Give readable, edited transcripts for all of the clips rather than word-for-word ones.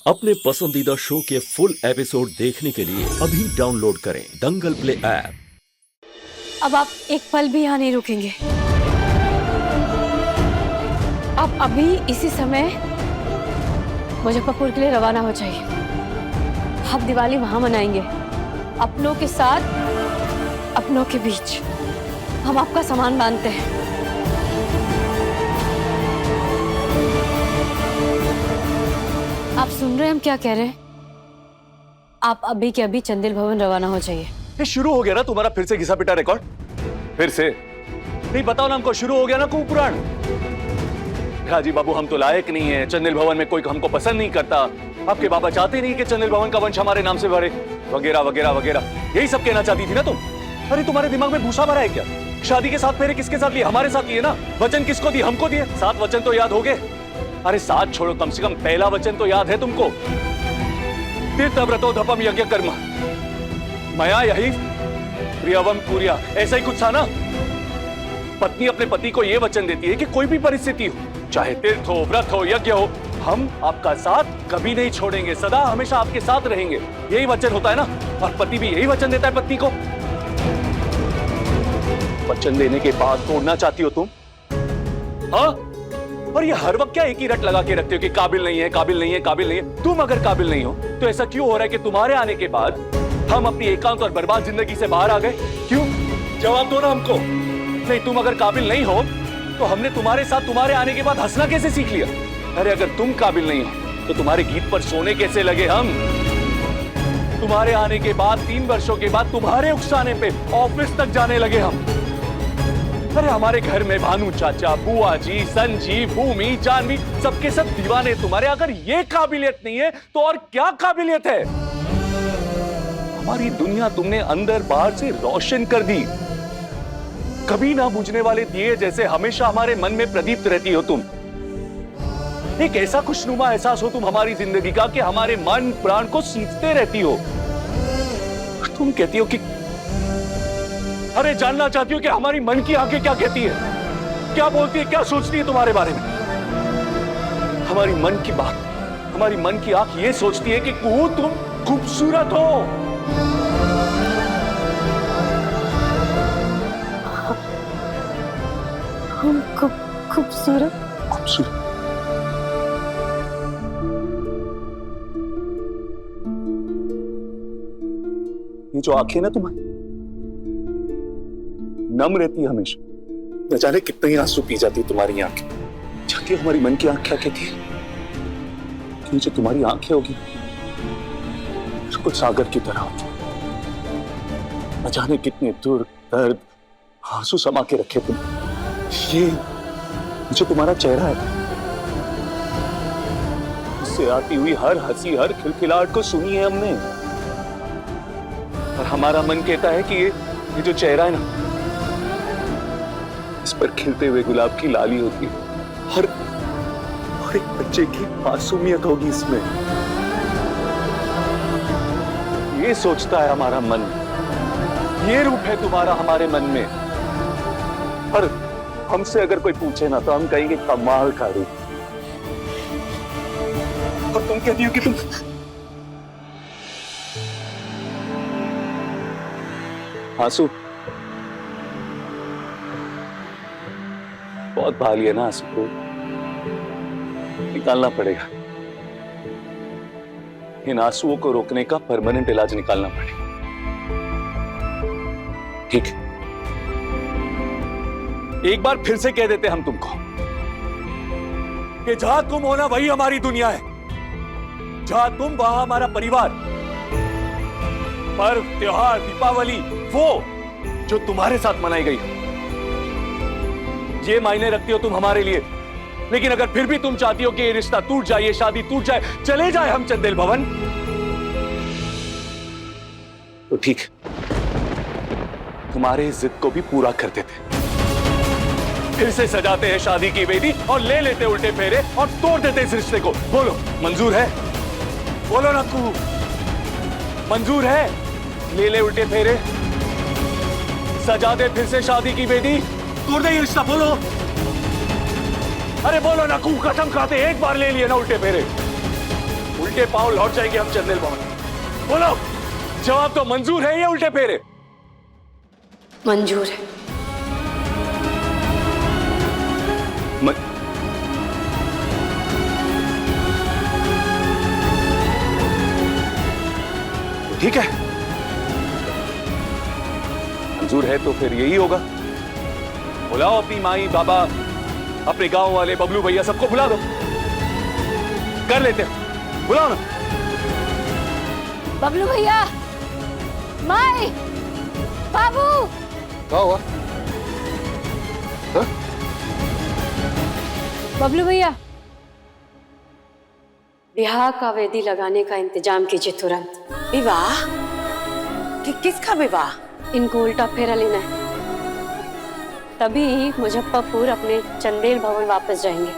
अपने पसंदीदा शो के फुल एपिसोड देखने के लिए अभी डाउनलोड करें दंगल प्ले ऐप। अब आप एक पल भी यहाँ नहीं रुकेंगे। आप अभी इसी समय मुजफ्फरपुर के लिए रवाना हो जाइए। आप दिवाली वहां मनाएंगे, अपनों के साथ, अपनों के बीच। हम आपका सामान बांधते हैं। आप सुन रहे हैं हम क्या कह रहे हैं? आप अभी के अभी चंदेल भवन रवाना हो जाइए। ये शुरू हो गया ना तुम्हारा फिर से घिसा पिटा रिकॉर्ड? फिर से नहीं बताओ ना हमको, शुरू हो गया ना कुपुराण। राजी बाबू हम तो लायक नहीं है, चंदेल भवन में कोई हमको पसंद नहीं करता, आपके बाबा चाहते नहीं कि चंदेल भवन का वंश हमारे नाम से भरे, वगैरह वगैरह वगैरह। यही सब कहना चाहती थी ना तुम? अरे तुम्हारे दिमाग में भूसा भरा है क्या? शादी के 7 फेरे किसके साथ लिए? हमारे साथ लिए ना। वचन किसको दिए? हमको दिए। 7 वचन तो याद हो गए। अरे 7 छोड़ो, कम से कम पहला वचन तो याद है तुमको। तीर्थव्रतो धपम यज्ञ कर्म मया यही प्रियवम कुर्या, ऐसा ही कुछ था ना। पत्नी अपने पति को यह वचन देती है कि कोई भी परिस्थिति हो, चाहे तीर्थ हो, व्रत हो, यज्ञ हो, हम आपका साथ कभी नहीं छोड़ेंगे, सदा हमेशा आपके साथ रहेंगे। यही वचन होता है ना। और पति भी यही वचन देता है पत्नी को। वचन देने के बाद तोड़ना चाहती हो तुम? हाँ? और ये हर वक्त क्या एक ही रट लगा के रखते हो कि काबिल नहीं है, काबिल नहीं है, काबिल नहीं है। तुम अगर काबिल नहीं हो तो ऐसा क्यों हो रहा है कि तुम्हारे आने के बाद हम अपनी एकांत और बर्बाद जिंदगी से बाहर आ गए? क्यों? जवाब दो ना हमको। नहीं, तुम अगर काबिल नहीं हो तो हमने तुम्हारे साथ तुम्हारे आने के बाद हंसना कैसे सीख लिया? अरे अगर तुम काबिल नहीं हो तो तुम्हारे गीत पर सोने कैसे लगे हम? तुम्हारे आने के बाद 3 वर्षों के बाद तुम्हारे उकसाने पे ऑफिस तक जाने लगे हम। अरे हमारे घर में भानु चाचा, बुआ जी, संजीव, भूमि, जानवी, सबके सब दीवाने तुम्हारे। अगर ये काबिलियत नहीं है तो और क्या काबिलियत है? हमारी दुनिया तुमने अंदर बाहर से रोशन कर दी। कभी ना बुझने वाले दिए जैसे हमेशा हमारे मन में प्रदीप्त रहती हो तुम। एक ऐसा खुशनुमा एहसास हो तुम हमारी जिंदगी का कि हमारे मन प्राण को सींचते रहती हो। तुम कहती हो कि अरे जानना चाहती हो कि हमारी मन की आंखें क्या कहती है, क्या बोलती है, क्या सोचती है तुम्हारे बारे में। हमारी मन की बात, हमारी मन की आंख ये सोचती है कि कुहू तुम खूबसूरत हो। हम खूबसूरत? खूबसूरत? ये जो आंखें ना तुम्हारी नम रहती है हमेशा। न जाने कितने ही आंसू पी जाती है तुम्हारी आंखें। जानती हो हमारी मन की आंख क्या कहती है? कि जो तुम्हारी आंखें होगी कुछ सागर की तरह होती। न जाने कितने दुर्ग, दर्द, आंसू समा के रखे तुम। ये जो तुम्हारा चेहरा है, उससे आती हुई हर हंसी, हर खिलखिलाहट को सुनी है हमने। और हमारा मन कहता है कि ये जो चेहरा है ना, इस पर खिलते हुए गुलाब की लाली होगी और एक बच्चे की मासूमियत होगी इसमें। ये सोचता है हमारा मन। ये रूप है तुम्हारा हमारे मन में। पर हमसे अगर कोई पूछे ना तो हम कहेंगे कमाल का रूप। और तुम कहती हो कि तुम आंसू बहुत बहा लिया ना, आंसू को निकालना पड़ेगा। इन आंसुओं को रोकने का परमानेंट इलाज निकालना पड़ेगा। ठीक है, एक बार फिर से कह देते हम तुमको कि जहां तुम हो ना वही हमारी दुनिया है। जहां तुम वहां हमारा परिवार। पर्व, त्योहार, दीपावली वो जो तुम्हारे साथ मनाई गई, ये मायने रखती हो तुम हमारे लिए। लेकिन अगर फिर भी तुम चाहती हो कि ये रिश्ता टूट जाए, ये शादी टूट जाए, चले जाए हम चंदेल भवन, तो ठीक, तुम्हारे इस जिद को भी पूरा कर देते। फिर से सजाते हैं शादी की वेदी और ले लेते उल्टे फेरे और तोड़ देते इस रिश्ते को। बोलो मंजूर है? बोलो ना तू, मंजूर है? ले ले उल्टे फेरे, सजा दे फिर से शादी की वेदी, तोड़ दे ये रिश्ता। बोलो, अरे बोलो ना, कसम खाते एक बार ले लिए ना उल्टे फेरे। उल्टे पांव लौट जाएंगे हम चंदेल भवन। बोलो, जवाब तो मंजूर है या उल्टे फेरे? मंजूर है। ठीक है, मंजूर है तो फिर यही होगा। बुलाओ अपनी माई, बाबा, अपने गांव वाले, बबलू भैया, सबको बुला दो। कर लेते हैं, बुलाओ ना। बबलू भैया, माई, बाबू। क्या हुआ? हाँ? बबलू भैया, ब्याह का वेदी लगाने का इंतजाम कीजिए तुरंत। विवाह? किसका विवाह? इनको उल्टा फेरा लेना है, तभी मुजफ्फरपुर अपने चंदेल भवन वापस जाएंगे।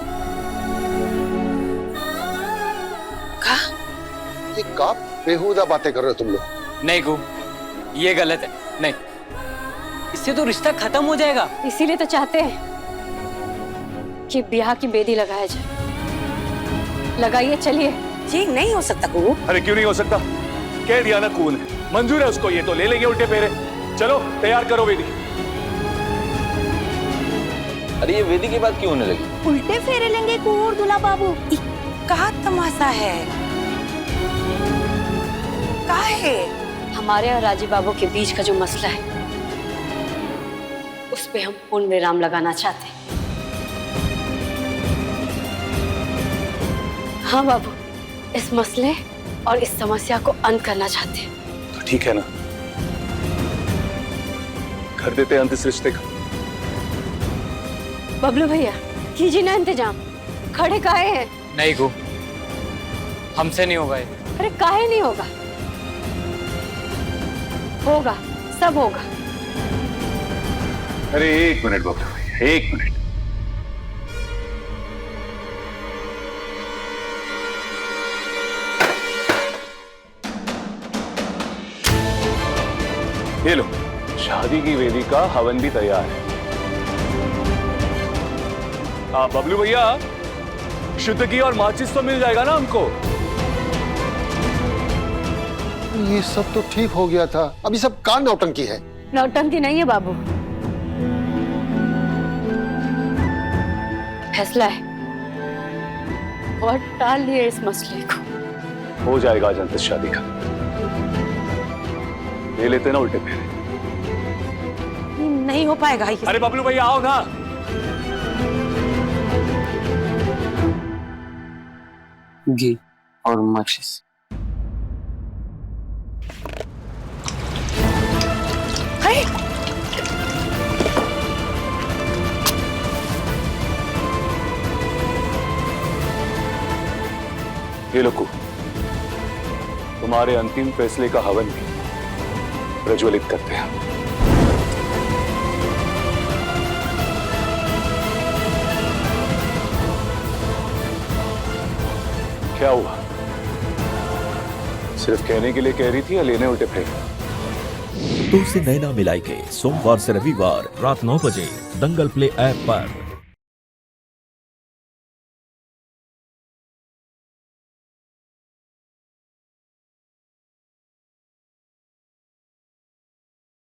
ये क्या बेहुदा बातें कर रहे हो तुम लोग? नहीं गु, ये गलत है। नहीं, इससे तो रिश्ता खत्म हो जाएगा। इसीलिए तो चाहते हैं कि ब्याह की बेदी लगाया जाए। लगाइए, चलिए। जी नहीं हो सकता कुहू। अरे क्यों नहीं हो सकता? कह दिया ना कून है, मंजूर है उसको, ये तो ले लेंगे उल्टे फेरे। चलो तैयार करो वेदी। अरे ये वेदी की बात क्यों होने लगी? उल्टे फेरे लेंगे कुहू और दूल्हा बाबू। कहा तमाशा है? काहे? हमारे और राजीव बाबू के बीच का जो मसला है, उस पे हम पूर्ण विराम लगाना चाहते हैं। हाँ बाबू, इस मसले और इस समस्या को अंत करना चाहते हैं। तो ठीक है ना, कर देते हैं अंत इस रिश्ते का। बबलू भैया, कीजिए ना इंतजाम। खड़े काहे हैं? नहीं गु, हमसे नहीं होगा ये। अरे काहे नहीं होगा? होगा, सब होगा। अरे एक मिनट बबलू भैया, एक मिनट। ये लो, शादी की वेदी का हवन भी तैयार है। हाँ बबलू भैया, शुद्ध घी और माचिस तो मिल जाएगा ना हमको? ये सब तो ठीक हो गया था, अभी सब का नौटंकी है। नौटंकी नहीं है बाबू, फैसला है और टाल लिए इस मसले को। हो जाएगा आज अंत शादी का। ले लेते ना उल्टे फेरे। नहीं हो पाएगा ये। अरे बबलू भैया आओ ना। घी और माचिस। अरे ये लो कु, तुम्हारे अंतिम फैसले का हवन भी प्रज्वलित करते हैं। क्या हुआ? सिर्फ कहने के लिए कह रही थी या लेने उल्टे फेरे? तुमसे नैना मिलाई के सोमवार से रविवार रात 9 बजे दंगल प्ले ऐप पर।